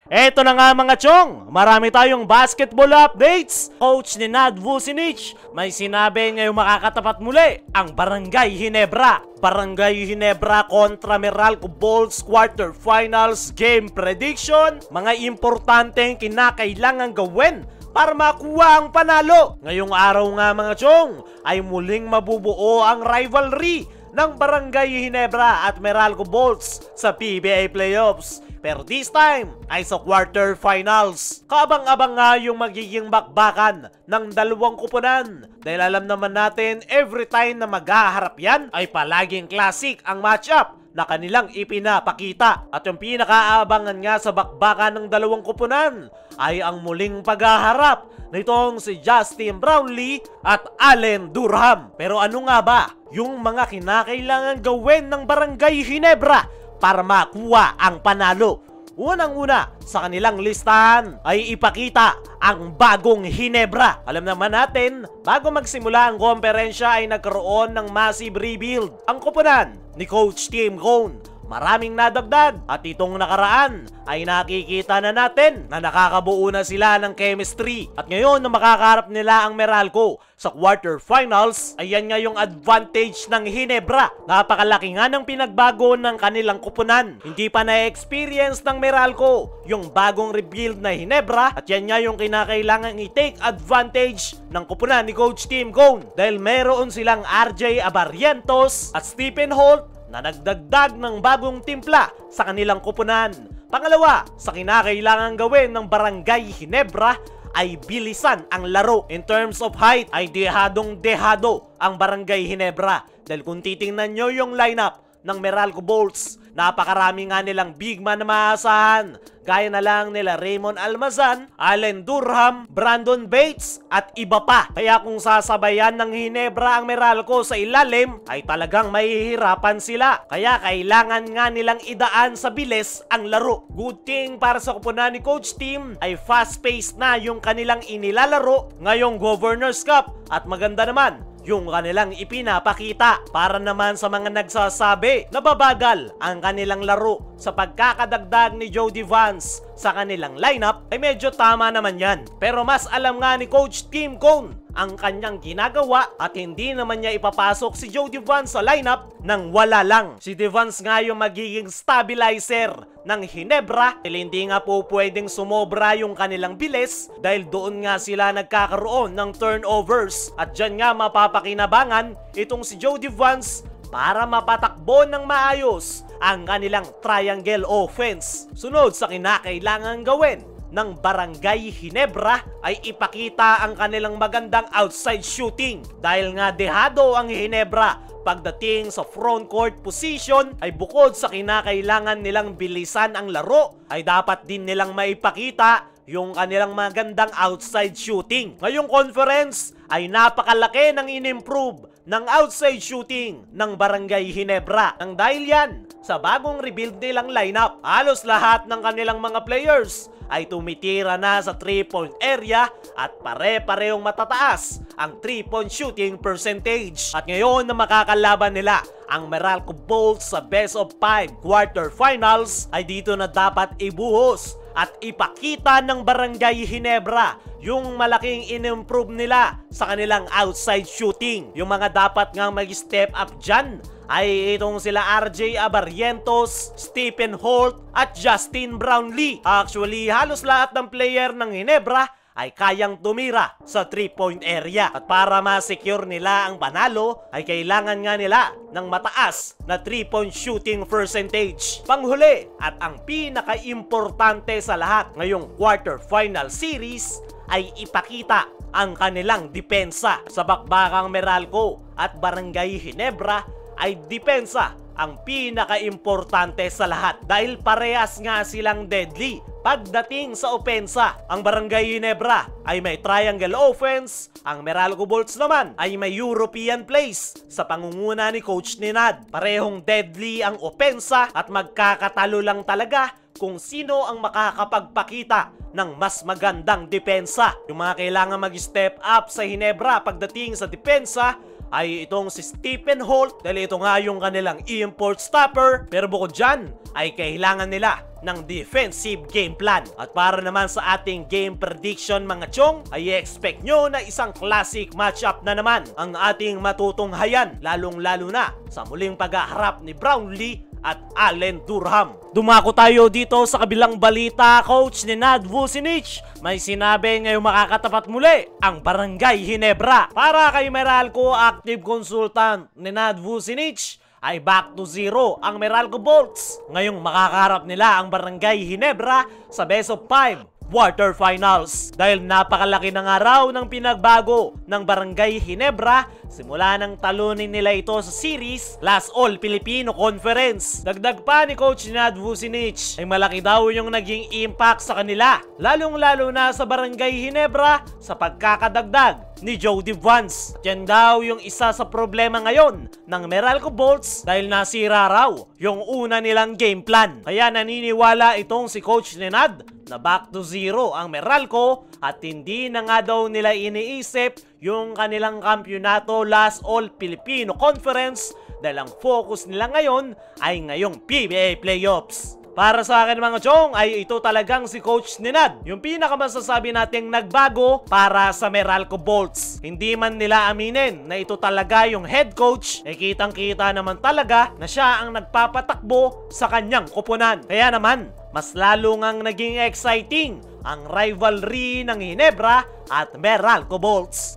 Eto na nga mga chong, marami tayong basketball updates. Coach ni Nad Vucinic may sinabi ngayong makakatapat muli ang Barangay Ginebra. Barangay Ginebra kontra Meralco Bolts quarterfinals game prediction. Mga importanteng kinakailangan gawin para makuha ang panalo. Ngayong araw nga mga chong ay muling mabubuo ang rivalry ng Barangay Ginebra at Meralco Bolts sa PBA Playoffs. Pero this time ay sa quarterfinals. Kaabang-abang nga yung magiging bakbakan ng dalawang kupunan. Dahil alam naman natin every time na maghaharap yan ay palaging classic ang matchup na kanilang ipinapakita. At yung pinakaabangan nga sa bakbakan ng dalawang kupunan ay ang muling paghaharap nitong si Justin Brownlee at Allen Durham. Pero ano nga ba yung mga kinakailangan gawin ng Barangay Ginebra para makuha ang panalo? Unang-una sa kanilang listahan ay ipakita ang bagong Ginebra. Alam naman natin, bago magsimula ang komperensya ay nagkaroon ng massive rebuild ang kupunan ni Coach Tim Cone. Maraming nadagdag at itong nakaraan ay nakikita na natin na nakakabuo na sila ng chemistry. At ngayon na makakaharap nila ang Meralco sa quarterfinals, ayan nga yung advantage ng Ginebra. Napakalaki nga ng pinagbago ng kanilang kupunan. Hindi pa na-experience ng Meralco yung bagong rebuild na Ginebra at yan nga yung kinakailangan i-take advantage ng kupunan ni Coach Tim Cone. Dahil meron silang RJ Abarrientos at Stephen Holt na nagdagdag ng bagong timpla sa kanilang kupunan. Pangalawa, sa kinakailangan gawin ng Barangay Ginebra ay bilisan ang laro. In terms of height ay dehadong-dehado ang Barangay Ginebra. Dahil kung titingnan nyo yung lineup ng Meralco Bolts, napakarami nga nilang big man na maasahan. Gaya na lang nila Raymond Almazan, Allen Durham, Brandon Bates at iba pa. Kaya kung sasabayan ng Ginebra ang Meralco sa ilalim ay talagang mahihirapan sila. Kaya kailangan nga nilang idaan sa bilis ang laro. Good thing para sa kupunan ni Coach Tim ay fast-paced na yung kanilang inilalaro ngayong Governors Cup. At maganda naman yung kanilang ipinapakita. Para naman sa mga nagsasabi na babagal ang kanilang laro sa pagkakadagdag ni Jody Vance sa kanilang lineup ay medyo tama naman yan. Pero mas alam nga ni Coach Tim Cone ang kanyang ginagawa at hindi naman niya ipapasok si Jody Vance sa lineup nang wala lang. Si Devance nga yung magiging stabilizer ng Ginebra dahil hindi nga po pwedeng sumobra yung kanilang bilis dahil doon nga sila nagkakaroon ng turnovers. At dyan nga mapapakinabangan itong si Jody Vance para mapatakbo ng maayos ang kanilang triangle offense. Sunod sa kinakailangan gawin ng Barangay Ginebra ay ipakita ang kanilang magandang outside shooting. Dahil nga dehado ang Ginebra pagdating sa front court position ay bukod sa kinakailangan nilang bilisan ang laro ay dapat din nilang maipakita yung kanilang magandang outside shooting. Ngayong conference ay napakalaki ng in-improve ng outside shooting ng Barangay Ginebra. Nang dahil yan, sa bagong rebuild nilang lineup, halos lahat ng kanilang mga players ay tumitira na sa 3-point area at pare-parehong matataas ang 3-point shooting percentage. At ngayon na makakalaban nila ang Meralco Bolts sa best of 5 quarterfinals ay dito na dapat ibuhos at ipakita ng Barangay Ginebra yung malaking in-improve nila sa kanilang outside shooting. Yung mga dapat nga mag-step up dyan ay itong sila RJ Abarrientos, Stephen Holt at Justin Brownlee. Actually, halos lahat ng player ng Ginebra ay kayang tumira sa 3-point area. At para ma-secure nila ang panalo ay kailangan nga nila ng mataas na 3-point shooting percentage. Panghuli at ang pinaka-importante sa lahat ngayong quarterfinal series ay ipakita ang kanilang depensa. Sa bakbakang Meralco at Barangay Ginebra ay depensa ang pinaka-importante sa lahat dahil parehas nga silang deadly pagdating sa opensa. Ang Barangay Ginebra ay may triangle offense, ang Meralco Bolts naman ay may European plays sa pangunguna ni Coach Ninad. Parehong deadly ang opensa at magkakatalo lang talaga kung sino ang makakapagpakita ng mas magandang depensa. Yung mga kailangan mag-step up sa Ginebra pagdating sa depensa ay itong si Stephen Holt dahil ito nga yung kanilang import stopper. Pero bukod dyan ay kailangan nila ng defensive game plan. At para naman sa ating game prediction mga chong, ay expect nyo na isang classic matchup na naman ang ating matutunghayan, lalong-lalo na sa muling paghaharap ni Brownlee at Allen Durham. Dumako tayo dito sa kabilang balita, coach ni Nad Vucinic. May sinabi ngayong makakatapat muli ang Barangay Ginebra. Para kay Meralco active consultant ni Nad Vucinic, ay back to zero ang Meralco Bolts. Ngayong makakaharap nila ang Barangay Ginebra sa best of 5 quarterfinals. Dahil napakalaki na nga raw ng pinagbago ng Barangay Ginebra simula nang talunin nila ito sa series Last All Filipino Conference. Dagdag pa ni Coach Nad Vucinic ay malaki daw yung naging impact sa kanila, lalong-lalo na sa Barangay Ginebra sa pagkakadagdag ni Jody Vance. Yan daw yung isa sa problema ngayon ng Meralco Bolts dahil nasira raw yung una nilang game plan. Kaya naniniwala itong si Coach Nad na back to zero ang Meralco at hindi na nga daw nila iniisip yung kanilang kampyonato Last All Filipino Conference dahil ang focus nila ngayon ay ngayong PBA Playoffs. Para sa akin mga chong ay ito talagang si Coach Nad yung pinakamasasabi nating nagbago para sa Meralco Bolts. Hindi man nila aminin na ito talaga yung head coach, kitang kita naman talaga na siya ang nagpapatakbo sa kanyang koponan. Kaya naman mas lalo ngang naging exciting ang rivalry ng Ginebra at Meralco Bolts.